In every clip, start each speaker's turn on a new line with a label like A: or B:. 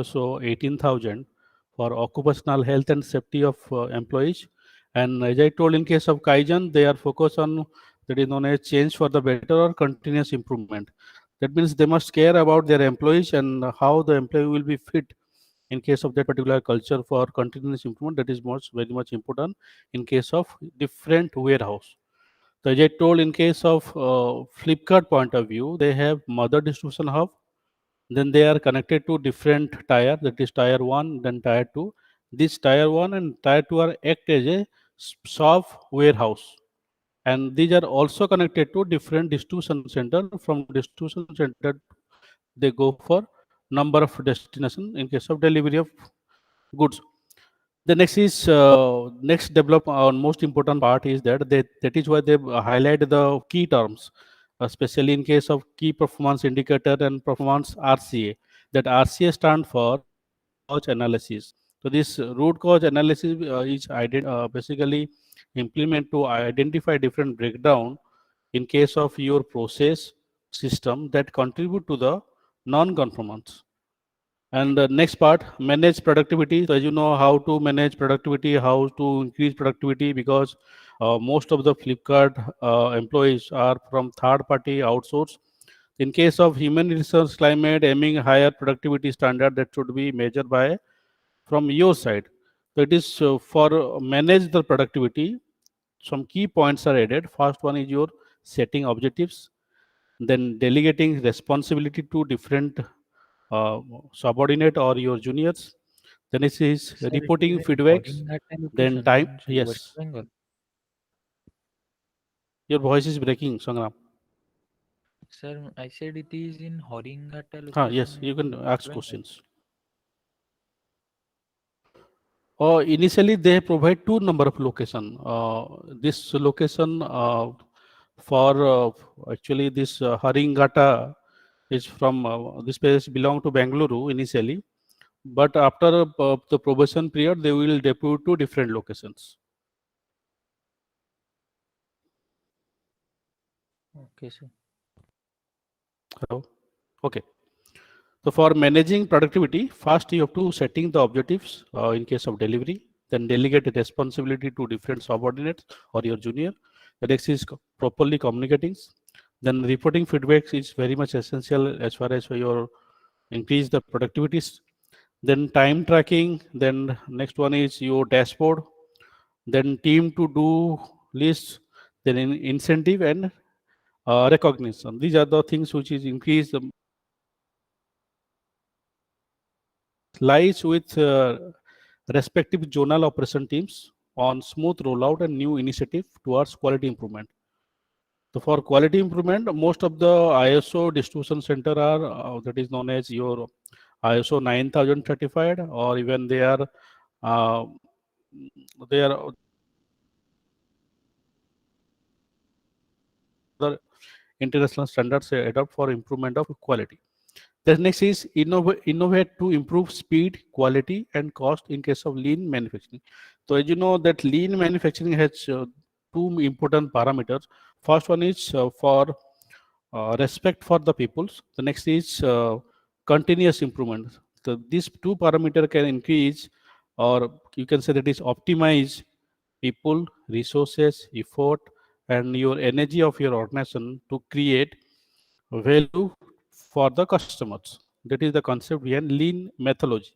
A: so 18,000 for occupational health and safety of employees. And as I told, in case of Kaizen, they are focused on that is known as change for the better or continuous improvement. That means they must care about their employees and how the employee will be fit in case of that particular culture for continuous improvement. That is very much important in case of different warehouse. So as I told, in case of Flipkart point of view, they have mother distribution hub, then they are connected to different tier, that is tier 1, then tier 2. This tier 1 and tier 2 are act as a soft warehouse, and these are also connected to different distribution center. From distribution center they go for number of destination in case of delivery of goods. The next is next develop most important part is that is why they highlight the key terms, especially in case of key performance indicator and performance RCA. That RCA stand for root cause analysis. So this root cause analysis is basically implement to identify different breakdown in case of your process system that contribute to the non-conformance. And the next part, manage productivity. So as you know, how to manage productivity, how to increase productivity, because most of the Flipkart employees are from third-party outsource. In case of human resource climate, aiming higher productivity standard that should be measured by from your side. So it is for manage the productivity. Some key points are added. First one is your setting objectives, then delegating responsibility to different uh, subordinate or your juniors. Then it is
B: Sir, it is
A: reporting
B: in
A: feedbacks.
B: Horinghata
A: Then
B: location,
A: time.
B: means West
A: Yes,
B: Bengal.
A: your voice is breaking, Sangram.
B: Sir, I said it is in Horinghata
A: Yes,
B: location
A: you
B: in
A: can
B: West
A: ask
B: Bengal.
A: questions. Initially, they provide two number of location. This location for actually this Haringata is from this place belong to Bangalore initially, but after the probation period, they will deploy to different locations.
B: Okay, sir.
A: Hello. Okay. So for managing productivity, first you have to setting the objectives in case of delivery, then delegate the responsibility to different subordinates or your junior. The next is properly communicating. Then reporting feedbacks is very much essential as far as your increase the productivities. Then time tracking. Then next one is your dashboard. Then team to do lists. Then incentive and recognition. These are the things which is increase the lies with respective zonal operation teams on smooth rollout and new initiative towards quality improvement. So for quality improvement, most of the ISO distribution center are that is known as your ISO 9000 certified, or even uh, they are other international standards adopt for improvement of quality. The next is innovate to improve speed, quality, and cost in case of lean manufacturing. So as you know that lean manufacturing has two important parameters. First one is for respect for the peoples. The next is continuous improvement. So these two parameter can increase, or you can say that is optimize people, resources, effort, and your energy of your organization to create value for the customers. That is the concept behind lean methodology.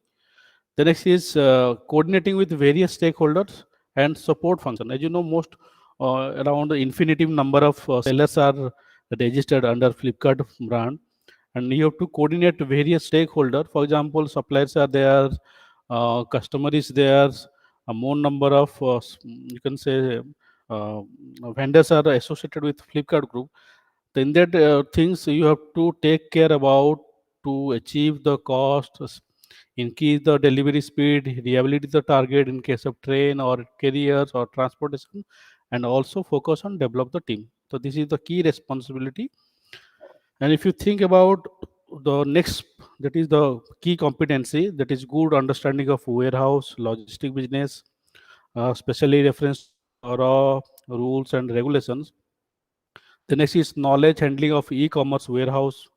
A: The next is coordinating with various stakeholders and support function. As you know, most around the infinitive number of sellers are registered under Flipkart brand, and you have to coordinate various stakeholders. For example, suppliers are there, customer is there, a more number of you can say uh, vendors are associated with Flipkart group. In that things you have to take care about to achieve the cost, increase the delivery speed, reliability the target in case of train or carriers or transportation, and also focus on develop the team. So this is the key responsibility. And if you think about the next, that is the key competency, that is good understanding of warehouse, logistic business, especially reference raw rules and regulations. The next is knowledge handling of e-commerce warehouse.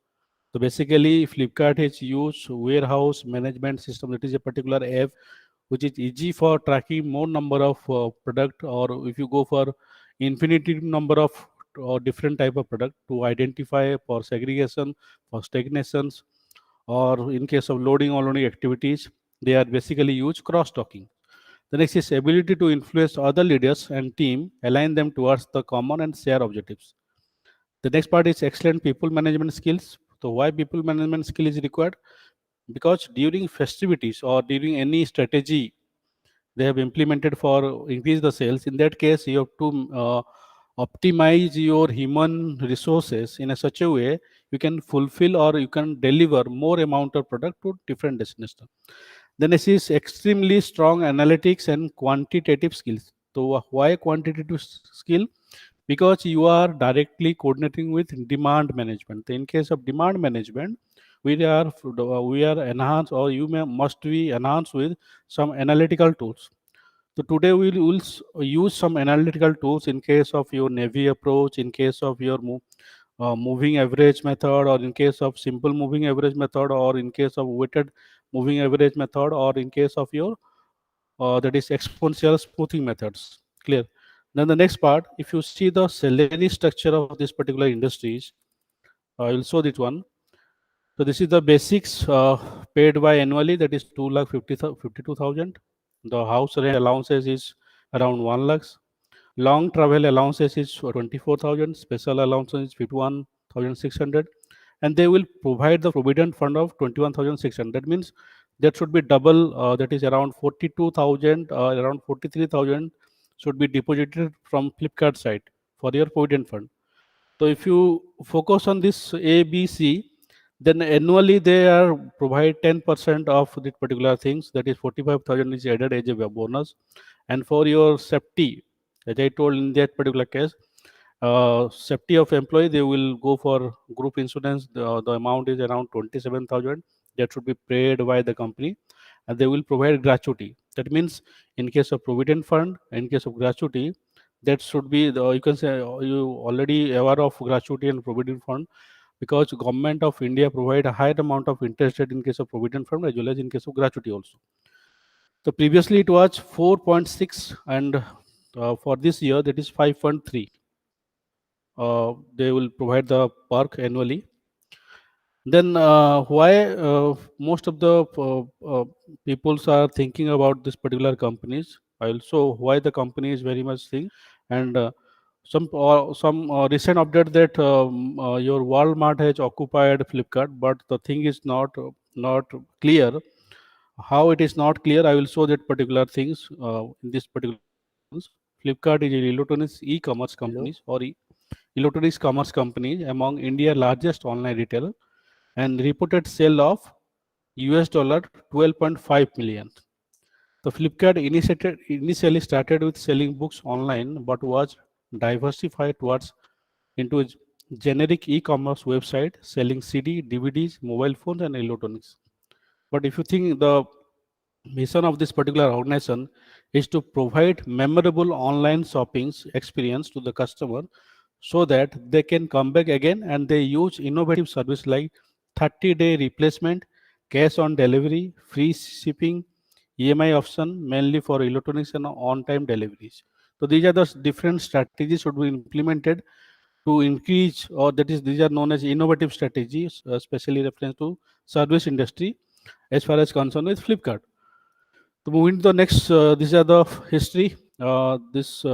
A: So basically, Flipkart has used warehouse management system. That is a particular app which is easy for tracking more number of product, or if you go for infinity number of or different type of product to identify for segregation, for stagnations, or in case of loading or unloading activities, they are basically use cross talking. The next is ability to influence other leaders and team, align them towards the common and share objectives. The next part is excellent people management skills. So why people management skill is required? Because during festivities or during any strategy they have implemented for increase the sales, in that case you have to optimize your human resources in a such a way you can fulfill or you can deliver more amount of product to different destinations. Then this is extremely strong analytics and quantitative skills. So why quantitative skill? Because you are directly coordinating with demand management. In case of demand management, we are enhanced, or you must be enhanced with some analytical tools. So today we will use some analytical tools in case of your navy approach, in case of your moving average method, or in case of simple moving average method, or in case of weighted moving average method, or in case of your that is exponential smoothing methods. Clear? Then the next part, if you see the salary structure of this particular industries, I will show this one. So this is the basics paid by annually, that is 2,52,000. The house rent allowances is around 1 lakh. Long travel allowances is 24,000. Special allowances is 51,600. And they will provide the provident fund of 21,600. That means that should be double. That is around 42,000. Around 43,000 should be deposited from Flipkart side for your provident fund. So if you focus on this A, B, C, then annually they are provide 10% of the particular things. That is 45,000 is added as a bonus. And for your safety, as I told in that particular case, safety of employee, they will go for group insurance. The amount is around 27,000. That should be paid by the company, and they will provide gratuity. That means in case of provident fund, in case of gratuity, that should be the, you can say you already aware of gratuity and provident fund, because government of India provide a higher amount of interest rate in case of provident fund as well as in case of gratuity also. So previously it was 4.6, and for this year that is 5.3. They will provide the park annually. Then why most of the peoples are thinking about this particular companies? Also, why the company is very much thing, and some recent update that your Walmart has occupied Flipkart, but the thing is not clear. How it is not clear? I will show that particular things in this particular news. Flipkart is a electronics e-commerce
B: Hello.
A: companies, or electronics commerce companies among India's largest online retailer, and reported sale of US dollar 12.5 million. The Flipkart initially started with selling books online, but was diversified towards into a generic e-commerce website selling CD, DVDs, mobile phones, and electronics. But if you think the mission of this particular organization is to provide memorable online shopping experience to the customer, so that they can come back again, and they use innovative service like 30-day replacement, cash on delivery, free shipping, EMI option mainly for electronics, and on-time deliveries. So these are the different strategies should be implemented to increase, or that is these are known as innovative strategies, especially reference to service industry as far as concerned with Flipkart. So moving to the next, these are the history. This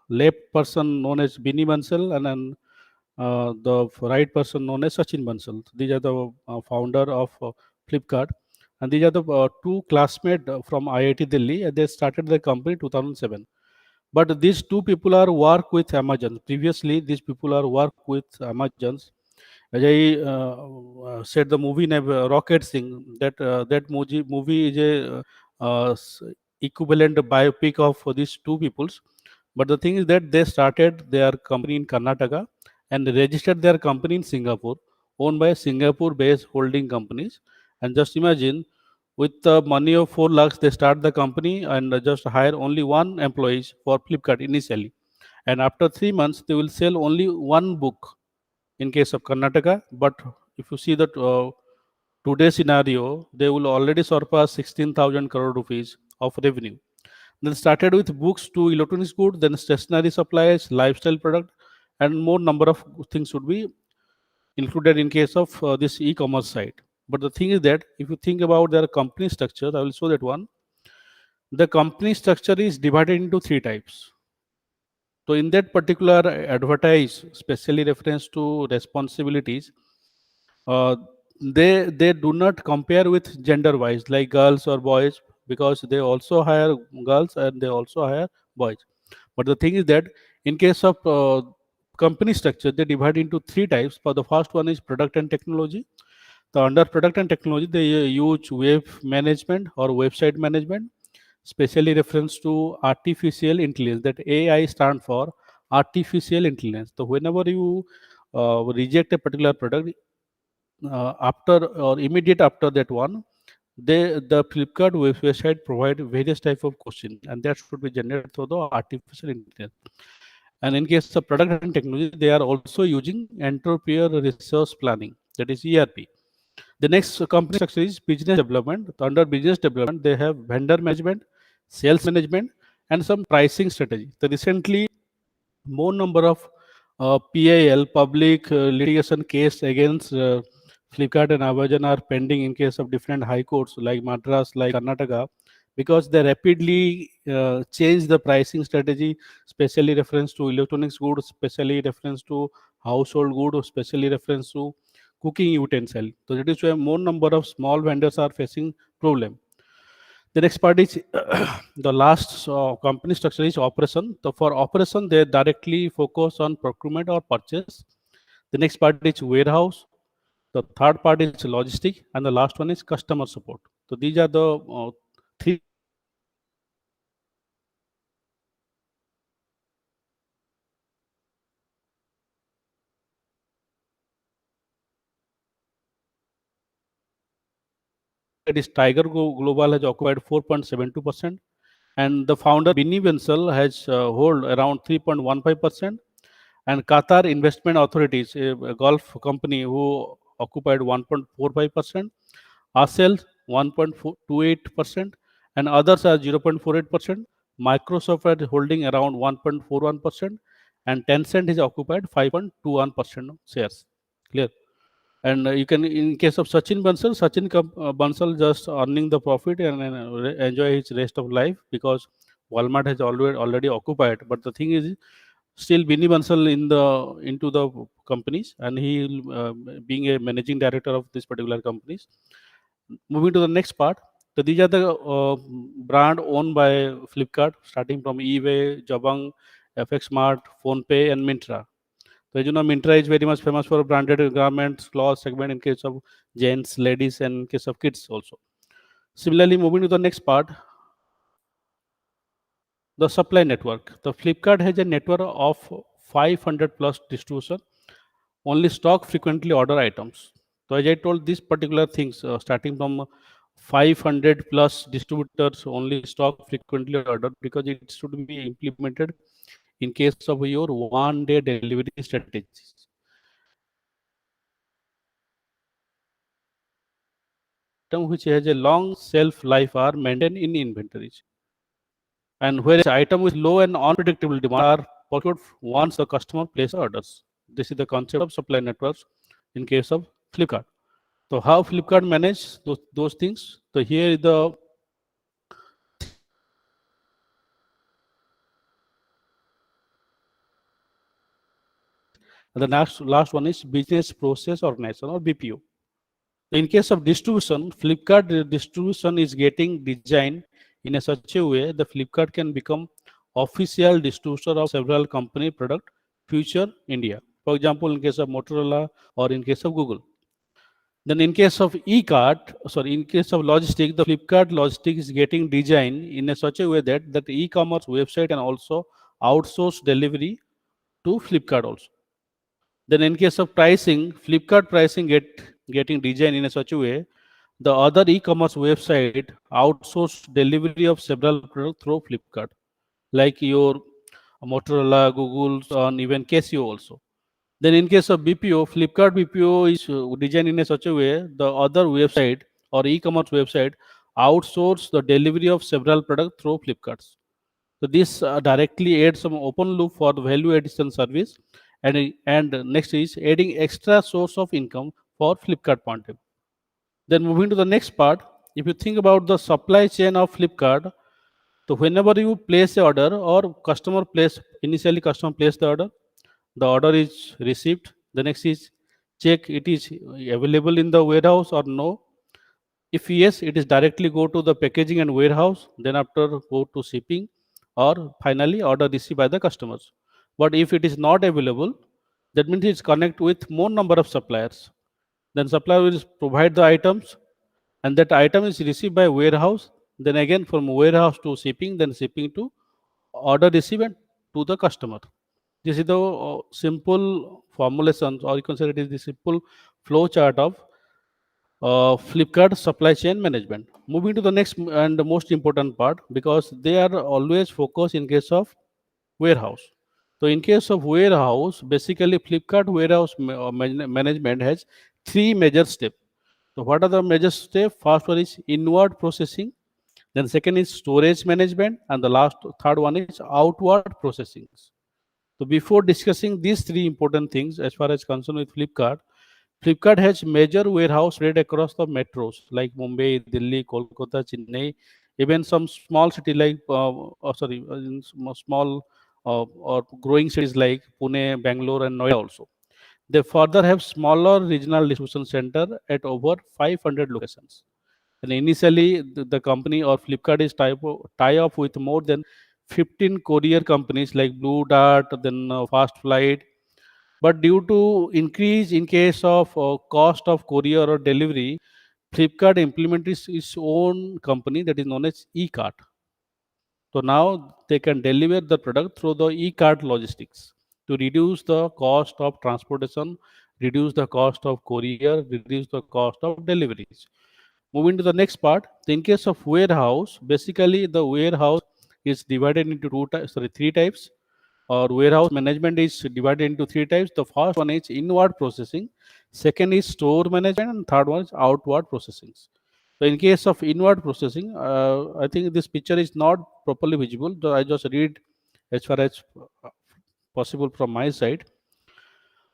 A: left person known as Bini Bansal, and then the right person known as Sachin Bansal. These are the founder of Flipkart, and these are the two classmates from IIT Delhi. And they started the company 2007. But these two people are work with Amazon. Previously, these people are work with Amazons. As I said, the movie name Rocket Singh. That movie is a equivalent biopic of these two peoples. But the thing is that they started their company in Karnataka and registered their company in Singapore, owned by Singapore-based holding companies. And just imagine, with the money of 4 lakhs, they start the company and just hire only one employee for Flipkart initially. And after 3 months, they will sell only one book in case of Karnataka. But if you see that today's scenario, they will already surpass 16,000 crore rupees of revenue. Then started with books to electronics goods, then stationery supplies, lifestyle product, and more number of things would be included in case of this e-commerce site. But the thing is that if you think about their company structure, I will show that one. The company structure is divided into three types. So in that particular advertise, especially reference to responsibilities, uh, they do not compare with gender wise like girls or boys, because they also hire girls and they also hire boys. But the thing is that in case of company structure, they divide into three types. For the first one is product and technology. The under product and technology, they use web management or website management, specially reference to artificial intelligence. That AI stand for artificial intelligence. So whenever you reject a particular product, after or immediate after that one, the Flipkart website provide various type of question, and that should be generated through the artificial intelligence. And in case of product and technology, they are also using entrepreneur resource planning, that is ERP. The next company structure is business development. Under business development, they have vendor management, sales management, and some pricing strategy. So recently, more number of PIL, public litigation case against Flipkart and Amazon are pending in case of different high courts like Madras, like Karnataka, because they rapidly change the pricing strategy, especially reference to electronics goods, especially reference to household goods, especially reference to cooking utensil. So that is why more number of small vendors are facing problem. The next part is the last company structure is operation. So for operation, they directly focus on procurement or purchase. The next part is warehouse. The third part is logistic, and the last one is customer support. So these are the three that is Tiger Global has occupied 4.72%, and the founder Binny Wenzel has hold around 3.15%, and Qatar Investment Authorities, a Gulf company, who occupied 1.45%, Arcel 1.28%, and others are 0.48%. Microsoft is holding around 1.41%, and Tencent is occupied 5.21% shares. Clear? And you can, in case of Sachin Bansal, Bansal just earning the profit and enjoy his rest of life, because Walmart has already occupied. But the thing is, still Binny Bansal in the into the companies, and he being a managing director of this particular companies. Moving to the next part, so these are the brand owned by Flipkart, starting from eBay, Jabang, FX Mart, PhonePe, and Mintra. So as you know, Mintra is very much famous for branded garments, cloth segment in case of gents, ladies, and in case of kids also. Similarly, moving to the next part, the supply network. The Flipkart has a network of 500 plus distribution, only stock frequently order items. So as I told, these particular things, starting from 500 plus distributors only stock frequently ordered, because it should be implemented in case of your 1 day delivery strategies. Which has a long shelf life are maintained in inventories. And whereas item with low and unpredictable demand are procured once the customer places orders. This is the concept of supply networks in case of Flipkart. So how Flipkart manage those things? So here is the last one is business process organization, or BPO. In case of distribution, Flipkart distribution is getting designed in a such a way the Flipkart can become official distributor of several company product future India. For example, in case of Motorola or in case of Google. Then in case of in case of logistics, the Flipkart logistics is getting designed in a such a way that the e-commerce website can also outsource delivery to Flipkart also. Then in case of pricing, Flipkart pricing getting designed in a such a way the other e-commerce website outsource delivery of several products through Flipkart, like your Motorola, Google, and even Casio also. Then in case of BPO, Flipkart BPO is designed in a such a way the other website or e-commerce website outsource the delivery of several products through Flipkarts. So this directly adds some open loop for the value addition service, and next is adding extra source of income for Flipkart point of view. Then moving to the next part, if you think about the supply chain of Flipkart, so whenever you place a order or customer place the order is received. The next is check it is available in the warehouse or no. If yes, it is directly go to the packaging and warehouse, then after go to shipping, or finally order received by the customers. But if it is not available, that means it's connect with more number of suppliers. Then supplier will provide the items, and that item is received by warehouse. Then again from warehouse to shipping, then shipping to order received and to the customer. This is the simple formulation, or you can say it is the simple flow chart of Flipkart supply chain management. Moving to the next and the most important part, because they are always focused in case of warehouse. So in case of warehouse, basically Flipkart warehouse management has three major steps. So what are the major steps? First one is inward processing, then second is storage management, and the last third one is outward processing. So before discussing these three important things as far as concerned with Flipkart, Flipkart has major warehouse spread across the metros like Mumbai, Delhi, Kolkata, Chennai, even some small city like small or growing cities like Pune, Bangalore, and Noida also. They further have smaller regional distribution center at over 500 locations. And initially, the company or Flipkart is tie up with more than 15 courier companies like Blue Dart, then Fast Flight. But due to increase in case of cost of courier or delivery, Flipkart implemented its own company that is known as e-cart. So now they can deliver the product through the e-cart logistics to reduce the cost of transportation, reduce the cost of courier, reduce the cost of deliveries. Moving to the next part, in case of warehouse, basically the warehouse is divided into three types. Or warehouse management is divided into three types. The first one is inward processing, second is store management, and third one is outward processing. So in case of inward processing, I think this picture is not properly visible. So I just read as far as possible from my side.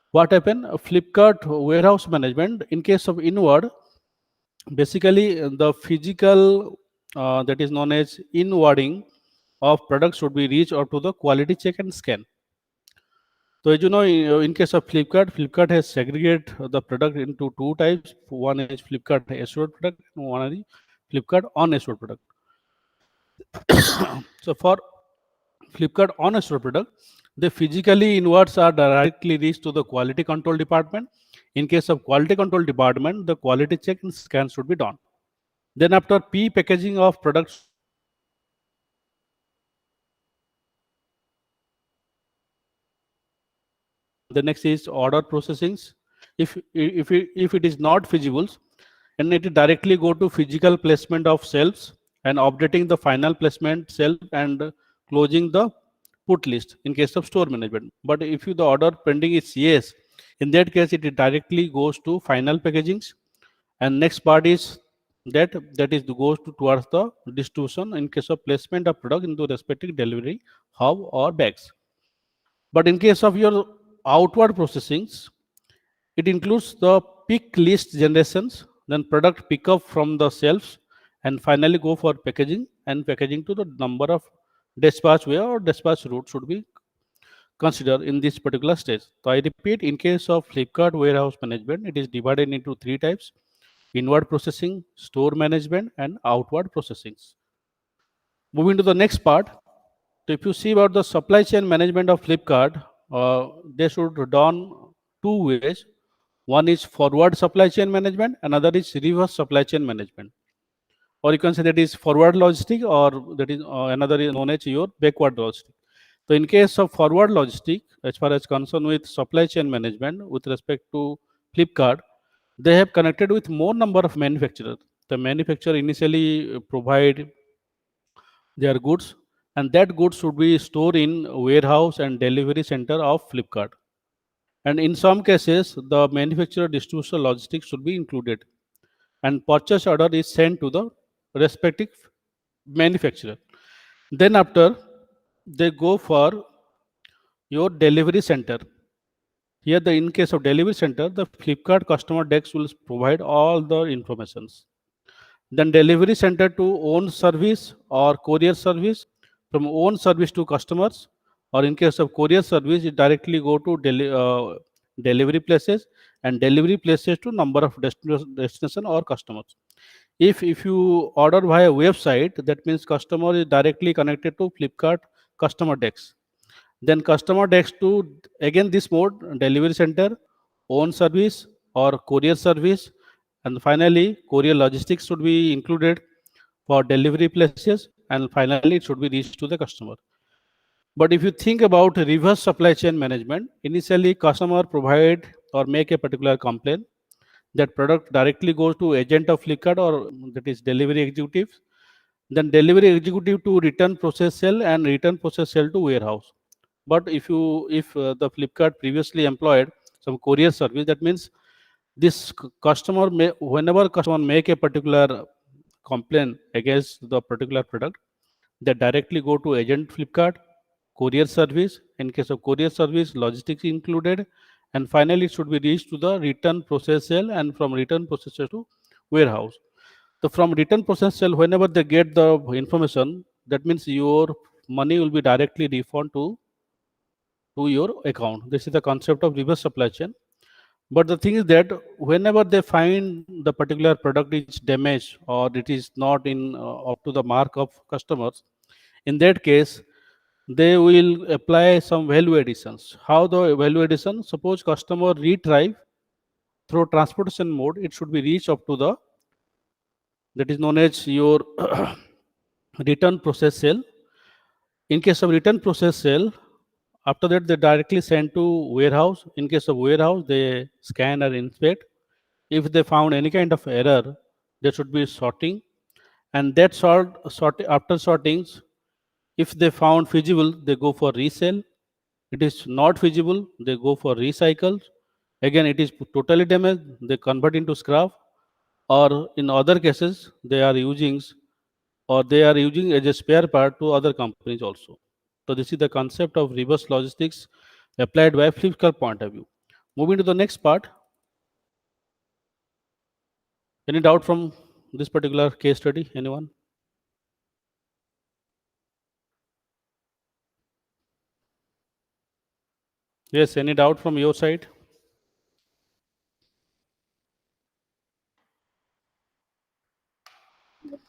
A: What happened? Flipkart warehouse management. In case of inward, basically the physical that is known as inwarding of products should be reached up to the quality check and scan. So as you know, in case of Flipkart, Flipkart has segregated the product into two types. One is Flipkart assured product, and one is Flipkart unassured product. So for Flipkart unassured product, the physically inwards are directly reached to the quality control department. In case of quality control department, the quality check and scan should be done. Then after packaging of products should be done. The next is order processings. If it is not feasible, and it directly go to physical placement of shelves and updating the final placement shelf and closing the put list in case of store management. But if the order pending is yes, in that case it directly goes to final packagings, and next part is that is goes to towards the distribution in case of placement of product into respective delivery hub or bags. But in case of your outward processings, it includes the pick list generations, then product pickup from the shelves, and finally go for packaging, and packaging to the number of dispatch way or dispatch route should be considered in this particular stage. So I repeat, in case of Flipkart warehouse management, it is divided into three types: inward processing, store management, and outward processings. Moving to the next part, so if you see about the supply chain management of Flipkart, they should done two ways. One is forward supply chain management, another is reverse supply chain management. Or you can say that is forward logistic, or that is another is known as your backward logistic. So in case of forward logistic, as far as concerned with supply chain management with respect to Flipkart, they have connected with more number of manufacturers. The manufacturer initially provide their goods, and that goods should be stored in warehouse and delivery center of Flipkart. And in some cases, the manufacturer distribution logistics should be included. And purchase order is sent to the respective manufacturer. Then after, they go for your delivery center. Here, in case of delivery center, the Flipkart customer desk will provide all the informations. Then delivery center to own service or courier service, from own service to customers, or in case of courier service, it directly go to delivery places, and delivery places to number of destination or customers. If you order via website, that means customer is directly connected to Flipkart customer desk. Then customer desk to, again this mode, delivery center, own service or courier service, and finally courier logistics should be included for delivery places, and finally it should be reached to the customer. But if you think about reverse supply chain management, initially customer provide or make a particular complaint, that product directly goes to agent of Flipkart, or that is delivery executive, then delivery executive to return process cell, and return process cell to warehouse. But if the Flipkart previously employed some courier service, that means this customer may, whenever customer make a particular complaint against the particular product, they directly go to agent Flipkart, courier service. In case of courier service, logistics included, and finally it should be reached to the return process cell, and from return process cell to warehouse. So from return process cell, whenever they get the information, that means your money will be directly refunded to your account. This is the concept of reverse supply chain. But the thing is that whenever they find the particular product is damaged, or it is not in up to the mark of customers, in that case, they will apply some value additions. How the value addition? Suppose customer retrieve through transportation mode, it should be reached up to the, that is known as your return process cell. In case of return process cell, after that they directly send to warehouse. In case of warehouse, they scan or inspect. If they found any kind of error, there should be sorting, and that after sortings, if they found feasible, they go for resell. It is not feasible, they go for recycle. Again, it is totally damaged, they convert into scrap, or in other cases, they are using as a spare part to other companies also. So this is the concept of reverse logistics applied by Flipkart point of view. Moving to the next part. Any doubt from this particular case study? Anyone? Yes, any doubt from your side?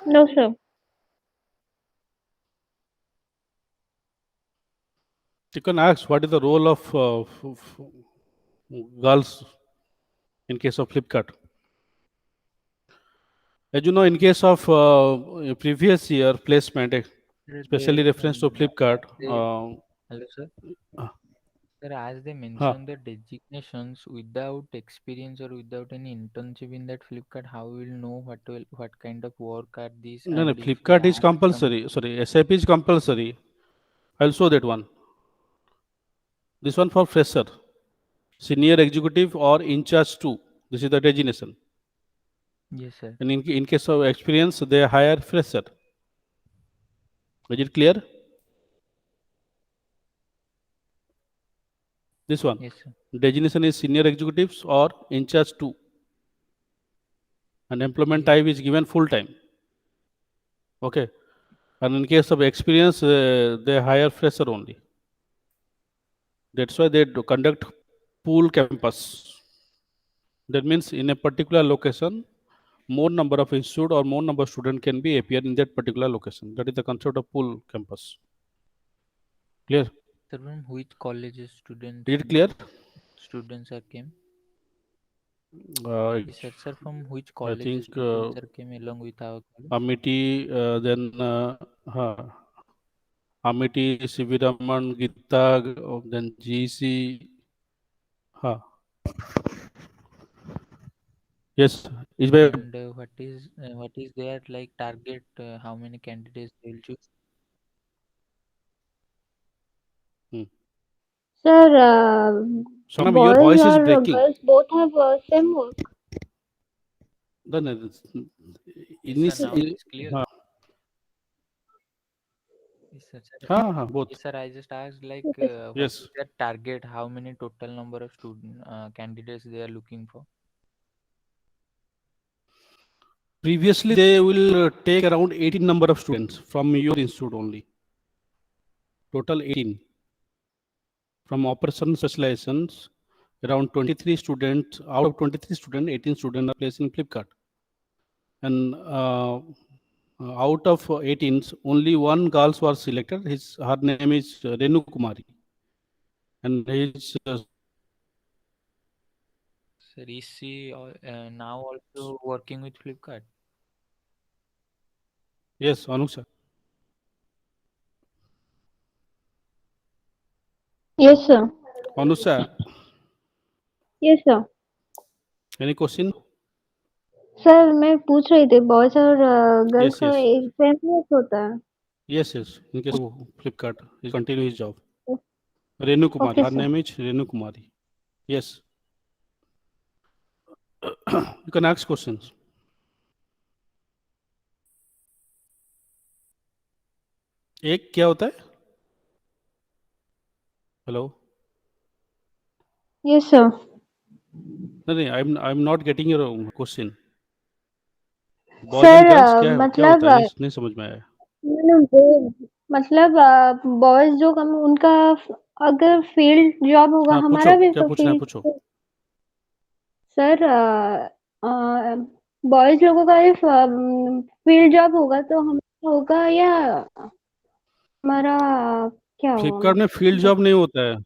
C: No, sir.
A: You can ask what is the role of girls in case of Flipkart. As you know, in case of previous year placement,
B: Sir,
A: especially reference to Flipkart,
B: they, hello, sir.
A: uh,
B: Sir, as they
A: huh,
B: mentioned the designations without experience or without any internship in that Flipkart, how we will know what kind of work are these?
A: no, no,
B: And if we
A: Flipkart is
B: ask some,
A: compulsory. Sorry, SAP is compulsory. I'll show that one. This one for fresher, senior executive or in charge two. This is the designation.
B: yes, sir.
A: And in case of experience, they hire fresher. Is it clear? This one.
B: Yes, sir.
A: Designation is senior executives or in charge two. And employment
B: Yes.
A: type is given full time. Okay. And in case of experience, they hire fresher only. That's why they conduct pool campus. That means in a particular location, more number of institute or more number of student can be appear in that particular location. That is the concept of pool campus. Clear?
B: Sir, from which colleges
A: Is it clear?
B: students are came?
A: Uh,
B: Yes, sir. From which
A: I
B: colleges
A: think
B: students are came along with our college?
A: Amity, then Amity, CV Raman, Gita, then GC. Huh. Yes, is by
B: And what is their like target? How many candidates they'll choose?
A: hmm.
C: Sir,
A: Sonam, your
C: boys
A: voice is
C: or
A: breaking.
C: girls both have same work.
A: Then
B: Yes, sir. Now it
A: initially,
B: is clear.
A: हाँ
B: Yes, sir. Sir,
A: हाँ both.
B: yes, sir. I just asked like,
C: Okay.
B: what is
A: Yes.
B: their target? How many total number of student candidates they are looking for?
A: Previously, they will take around 18 number of students from your institute only. Total 18. From operation specializations, around 23 students, out of 23 students, 18 students are placed in Flipkart. And out of 18, only one girl was selected. Her name is Renu Kumari. And his,
B: Sir, is she now also working with Flipkart?
A: yes, Anusha.
C: Yes, sir.
A: Anusha,
C: Yes, sir.
A: any question?
C: Sir मैं पूछ रही थी boys और girls
A: Yes,
C: का
A: yes.
C: एक same work होता है.
A: Yes, yes. In case of Flipkart, he continue his job. Renu Kumari.
C: Okay
A: Her
C: sir.
A: name is Renu Kumari. Yes. You can ask questions. एक क्या होता है? Hello.
C: Yes sir.
A: नहीं, I'm not getting your question. Boys and
C: sir
A: girls क्या होता
C: मतलब
A: है? नहीं समझ में आया.
C: मतलब बॉयज जो कम उनका अगर फील्ड जॉब होगा
A: हाँ पूछो,
C: हमारा भी
A: क्या
C: तो
A: पूछना है पूछो.
C: फील्ड. सर बॉयज लोगों का भी फील्ड जॉब होगा तो हम होगा या हमारा क्या होगा
A: फ्लिपकार्ट में फील्ड
C: मतलब.
A: जॉब नहीं होता है.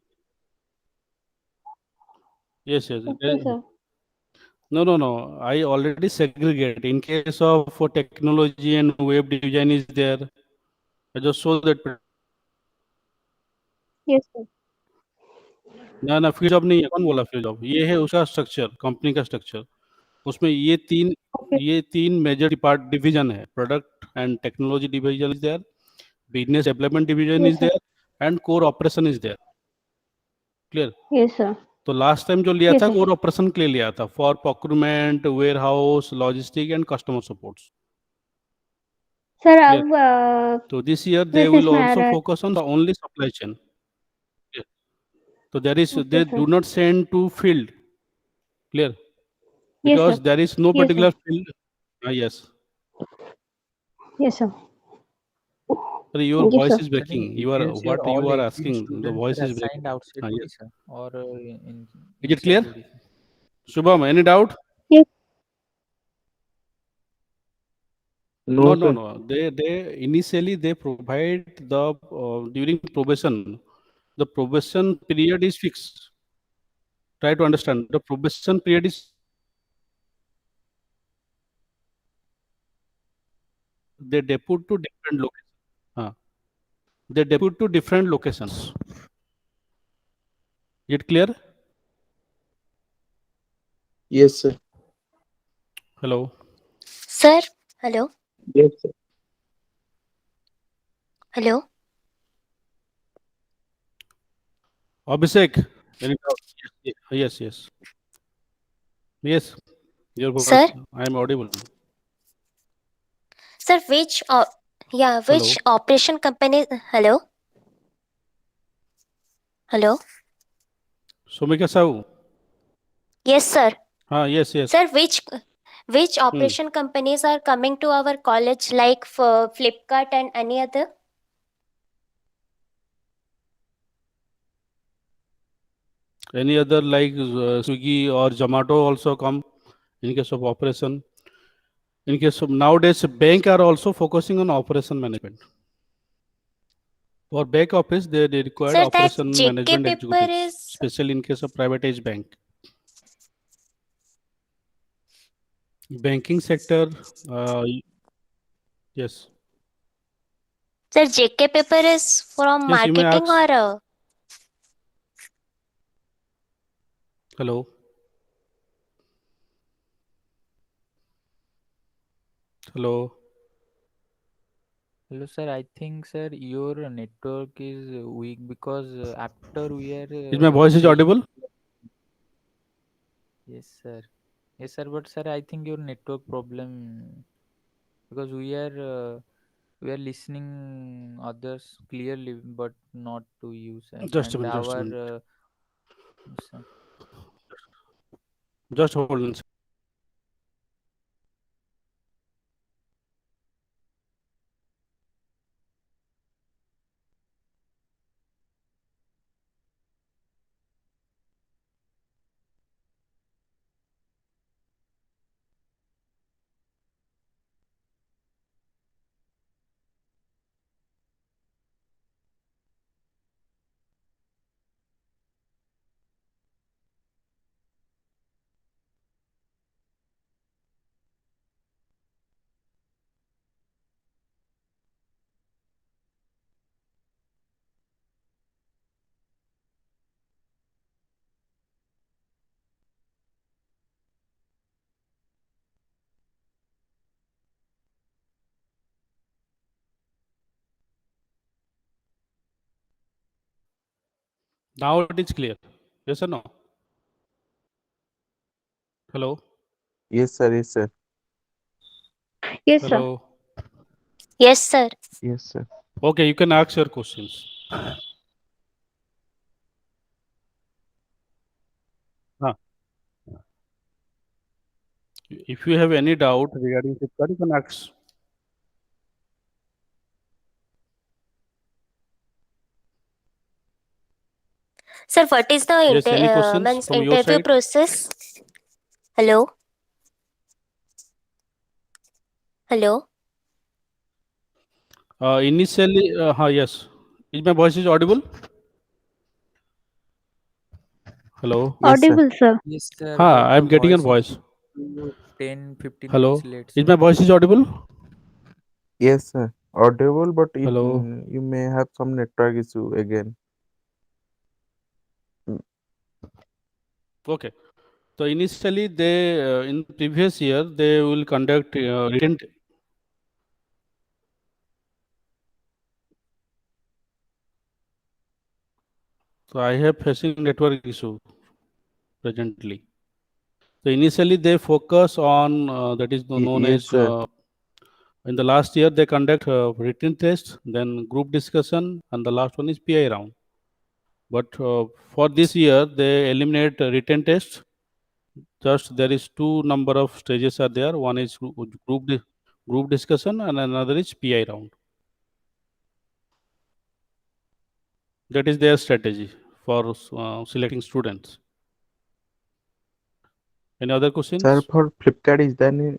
A: Yes, yes.
C: Okay sir.
A: No. I already segregate. In case of for technology and web design is there. I just show that.
C: Yes sir.
A: ना फील्ड जॉब नहीं है. कौन बोला फील्ड जॉब? ये है उसका स्ट्रक्चर, कंपनी का स्ट्रक्चर. उसमें
C: ओके.
A: ये तीन मेजर पार्ट डिवीजन है. Product and technology division is there, business development division
C: yes
A: is
C: sir.
A: There, and core operation is there. Clear?
C: Yes sir.
A: तो लास्ट टाइम जो लिया
C: यस
A: था
C: सर.
A: कोर ऑपरेशन के लिए लिया था, for procurement, warehouse, logistic and customer support.
C: Sir
A: clear?
C: अब
A: तो दिस ईयर दे
C: किस
A: विल
C: इसमें आ
A: ऑल्सो
C: रहा है.
A: Focus on the only supply chain. तो there is
C: okay
A: they
C: sir.
A: Do not send to field. Clear?
C: Yes
A: Because
C: sir.
A: there is no
C: yes sir.
A: particular field. Yes.
C: Yes sir.
A: Sorry, your
C: thank you
A: voice
C: sir.
A: is
B: Sir, in
A: breaking. You are
B: details, your
A: what
B: all
A: you are
B: 18
A: asking. The
B: students
A: voice
B: are
A: is breaking.
B: assigned outside
A: Yes.
B: Odisha or
A: Is it
B: inside
A: clear?
B: the Odisha?
A: Shubham, any doubt?
C: Yes.
A: No,
D: No,
A: no,
D: sir.
A: no. They initially they provide the during probation. The probation period is fixed. Try to understand. The probation period is they depute to different locations. They depute to different locations. Is it clear?
D: Yes, sir.
A: Hello.
E: Sir, hello,
D: Yes, sir.
E: hello.
A: Abhishek, any doubt? Yes. Yes. Your
E: Sir,
A: voice. I am audible.
E: sir, which
A: Hello.
E: operation company? Hello, hello.
A: Sumika Sahu.
E: Yes, sir.
A: Yes.
E: Sir, which
A: Hmm.
E: operation companies are coming to our college, like for Flipkart and any other?
A: Any other like Swiggy or Zomato also come in case of operation. In case of nowadays, bank are also focusing on operation management. For back office, they required
E: Sir, that
A: operation
E: JK
A: management
E: paper
A: executives,
E: is.
A: especially in case of privatized bank. Banking sector, yes.
E: Sir, JK paper is from
A: Yes, you may
E: marketing
A: ask.
E: or
A: Hello. Hello.
B: Hello, sir. I think, sir, your network is weak because after we are
A: Is my voice is
B: saying,
A: audible?
B: yes, sir. Yes, sir. But sir, I think your network problem because we are listening others clearly, but not to you, sir.
A: Just a
B: And
A: minute, just a
B: our
A: minute.
B: yes, sir.
A: Just hold on. Now it is clear. Yes or no? Hello?
D: Yes, sir. Yes, sir.
C: Yes, sir.
A: Hello?
E: Yes, sir.
D: Yes, sir.
A: Okay, you can ask your questions. Ah, if you have any doubt regarding Flipkart, you can ask.
E: Sir, what is the
A: Yes, any questions
E: means
A: from your
E: interview
A: side?
E: process? Hello? Hello?
A: Initially, yes. Is my voice is audible? Hello?
D: Yes, sir.
C: Audible, sir.
B: Yes, sir.
A: Ha,
B: But
A: I
B: the
A: am getting your
B: voice is
A: voice.
B: 10-15 minutes
A: Hello?
B: late,
A: Is
B: sir.
A: my voice is audible?
D: Yes, sir. Audible, but
A: Hello?
D: you may have some network issue again. Mm,
A: Okay. So initially, they in previous year they will conduct written. So I have facing network issue presently. So initially they focus on that is known
D: Yes,
A: as
D: sir.
A: in the last year they conduct written test, then group discussion, and the last one is PI round. But for this year they eliminate written test. Just there is two number of stages are there. One is group discussion and another is PI round. That is their strategy for selecting students. Any other
D: Sir,
A: questions?
D: for Flipkart, is there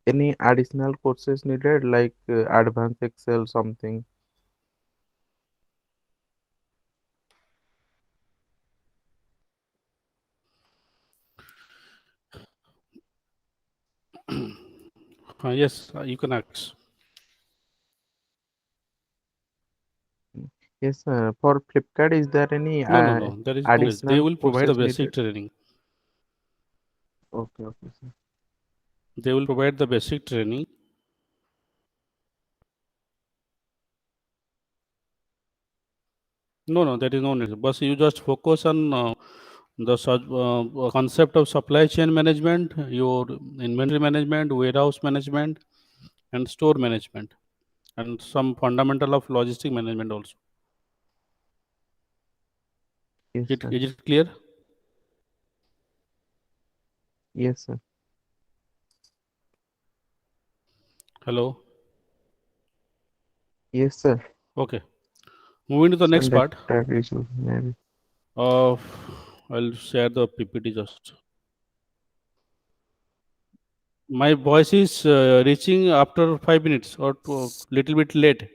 D: any additional courses needed, like advanced Excel something?
A: Yes, you can ask.
D: Mm, yes, sir. For Flipkart, is there any
A: No, no, no. There is no. They
D: additional
A: will provide the
D: courses
A: basic
D: needed?
A: training.
D: Okay, okay, sir.
A: They will provide the basic training. No, no, there is no need. But you just focus on the concept of supply chain management, your inventory management, warehouse management, and store management, and some fundamental of logistic management also.
D: Yes, sir.
A: Is it clear?
D: Yes, sir.
A: Hello.
D: Yes, sir.
A: Okay. Moving to the
D: Sir,
A: next part.
D: network issue, maybe.
A: Uh, I'll share the PPT just. My voice is reaching after 5 minutes or little bit late.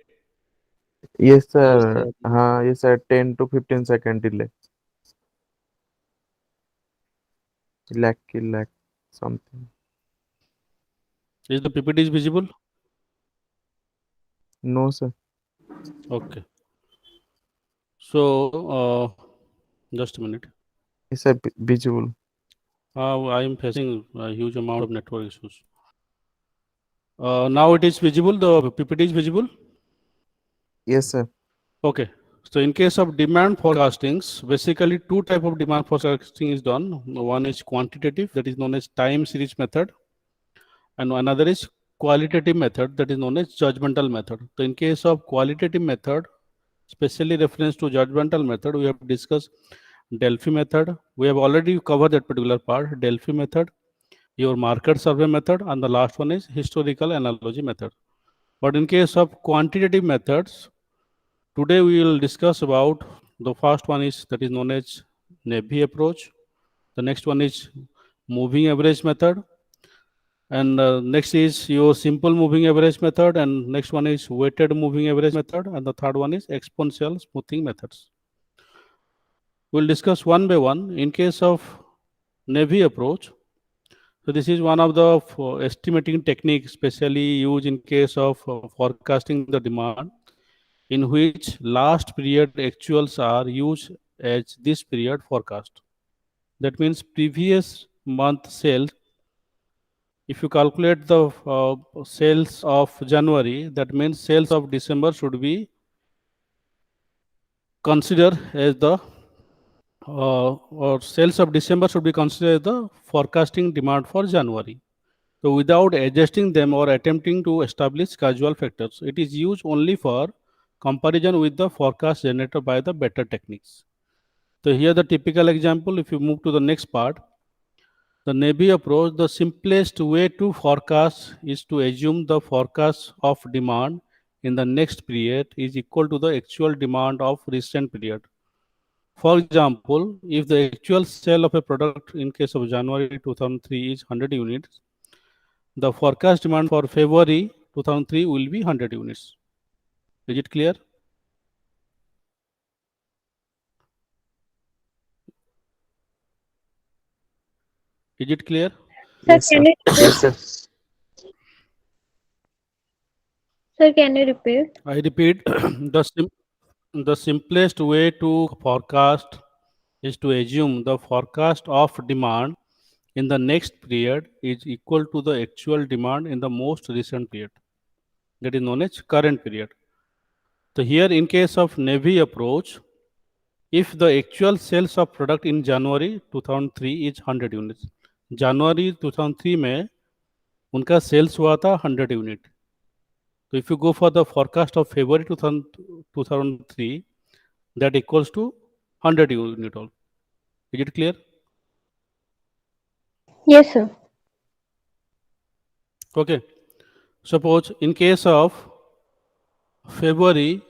D: Yes,
B: Yes,
D: sir.
B: sir. Yes, sir.
D: Yes, sir. 10 to 15-second delay. Lakh something.
A: Is the PPT is visible?
D: No, sir.
A: Okay. So just a minute.
D: Yes, sir. Visual.
A: I am facing a huge amount of network issues. Now it is visible. The PPT is visible.
D: Yes, sir.
A: Okay. So in case of demand forecastings, basically two type of demand forecasting is done. One is quantitative, that is known as time series method, and another is qualitative method, that is known as judgmental method. So in case of qualitative method, especially reference to judgmental method, we have discussed Delphi method. We have already covered that particular part. Delphi method, your market survey method, and the last one is historical analogy method. But in case of quantitative methods, today we will discuss about the first one is that is known as Navy approach. The next one is moving average method, and next is your simple moving average method, and next one is weighted moving average method, and the third one is exponential smoothing methods. We'll discuss one by one. In case of Navy approach, so this is one of the estimating techniques, especially used in case of forecasting the demand, in which last period actuals are used as this period forecast. That means previous month sales. If you calculate the sales of January, that means sales of December should be considered as the or sales of December should be considered as the forecasting demand for January. So without adjusting them or attempting to establish causal factors, it is used only for comparison with the forecast generated by the better techniques. So here the typical example, if you move to the next part, the Navy approach, the simplest way to forecast is to assume the forecast of demand in the next period is equal to the actual demand of recent period. For example, if the actual sale of a product in case of January 2003 is 100 units, the forecast demand for February 2003 will be 100 units. Is it clear? Is it clear?
C: Sir,
D: Yes, sir.
C: can you repeat?
D: Yes, sir.
C: Sir, can you repeat?
A: I repeat, the simplest way to forecast is to assume the forecast of demand in the next period is equal to the actual demand in the most recent period. That is known as current period. So here in case of Navy approach, if the actual sales of product in January 2003 is 100 units, January 2003 में उनका sales हुआ था 100 unit. So if you go for the forecast of February 2003, that equals to 100 unit all. Is it clear?
C: Yes, sir.
A: Okay. Suppose in case of February,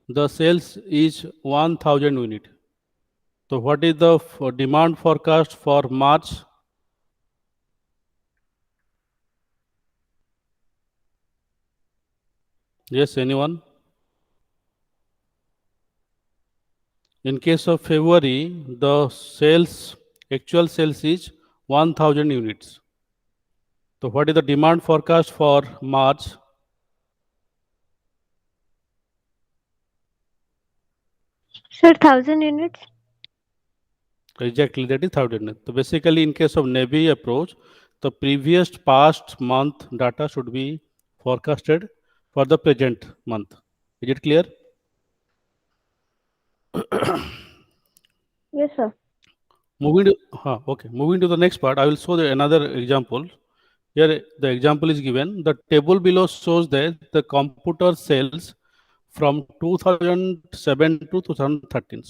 A: the sales is 1000 unit. So what is the demand forecast for March? Yes, anyone? In case of February, the actual sales is 1000 units. So what is the demand forecast for March?
C: Sir, 1,000 units.
A: Exactly, that is 1000. So basically, in case of Navy approach, the previous past month data should be forecasted for the present month. Is it clear?
C: Yes, sir.
A: Moving to the next part, I will show another example. Here, the example is given. The table below shows that the computer sales from 2007 to 2013.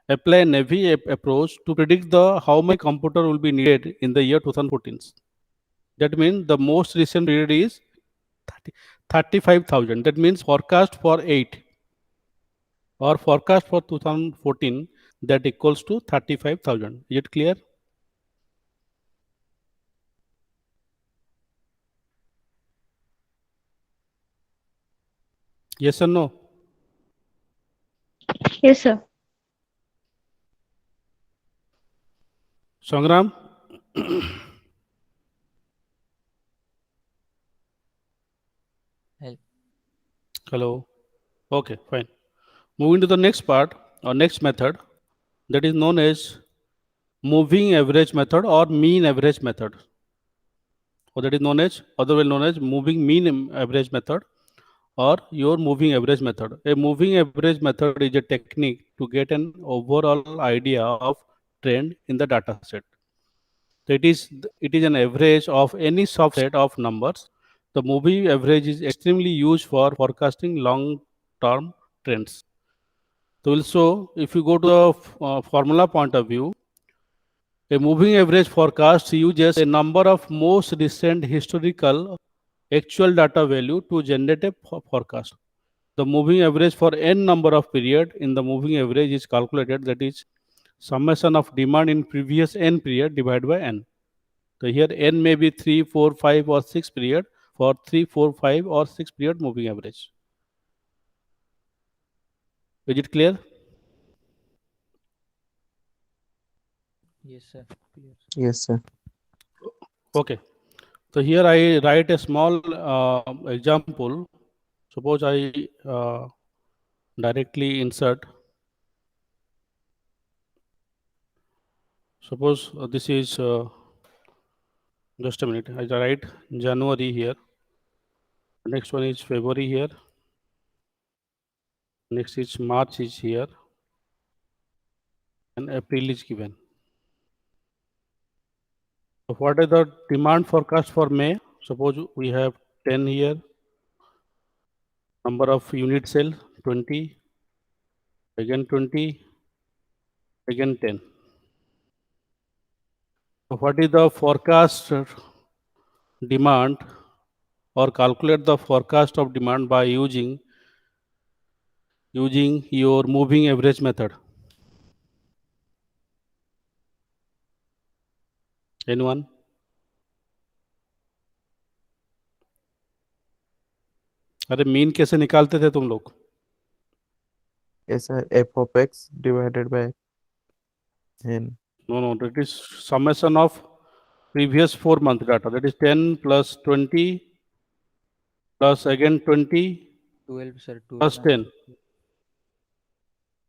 A: Apply a Navy approach to predict the how many computer will be needed in the year 2014. That means the most recent period is 35,000. That means forecast for 8 or forecast for 2014 that equals to 35,000. Is it clear? Yes or no?
C: Yes, sir.
A: Sangram?
B: Help.
A: Hello. Okay, fine. Moving to the next part or next method, that is known as moving average method or mean average method, or that is known as otherwise known as moving mean average method or your moving average method. A moving average method is a technique to get an overall idea of trend in the data set. So it is an average of any subset of numbers. The moving average is extremely used for forecasting long-term trends. So also, if you go to the formula point of view, a moving average forecast uses a number of most recent historical actual data value to generate a forecast. The moving average for n number of period in the moving average is calculated, that is summation of demand in previous n period divided by n. So here n may be 3, 4, 5 or 6 period for 3, 4, 5 or 6 period moving average. Is it clear?
B: Yes, sir. Clear.
D: Yes, sir.
A: Okay. So here I write a small example. Suppose I directly insert. Suppose this is just a minute. I write January here. Next one is February here. Next is March is here. And April is given. So what is the demand forecast for May? Suppose we have 10 here. Number of unit cell 20. Again 20. Again 10. So what is the forecast demand, or calculate the forecast of demand by using your moving average method? Anyone? अरे mean कैसे निकालते थे तुम लोग?
D: Yes, sir. F of x divided by n.
A: No, that is summation of previous 4 month data. That is 10 plus 20 plus again 20
B: 12, sir. 12
A: plus
B: and
A: 10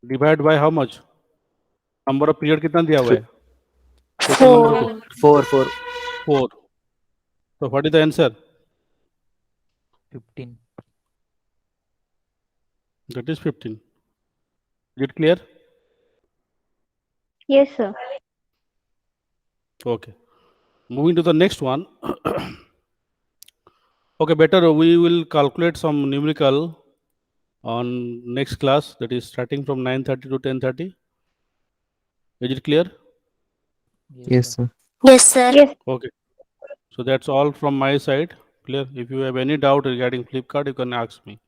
A: divide by how much? Number of period कितना दिया हुआ है? Total number of
F: 4.
A: 4. So what is the answer?
B: 15.
A: That is 15. Is it clear?
C: Yes, sir.
A: Okay. Moving to the next one. Okay, better we will calculate some numerical on next class, that is starting from 9:30 to 10:30. Is it clear?
D: Yes, sir.
E: Yes, sir.
C: Yes.
A: Okay. So that's all from my side. Clear? If you have any doubt regarding Flipkart, you can ask me.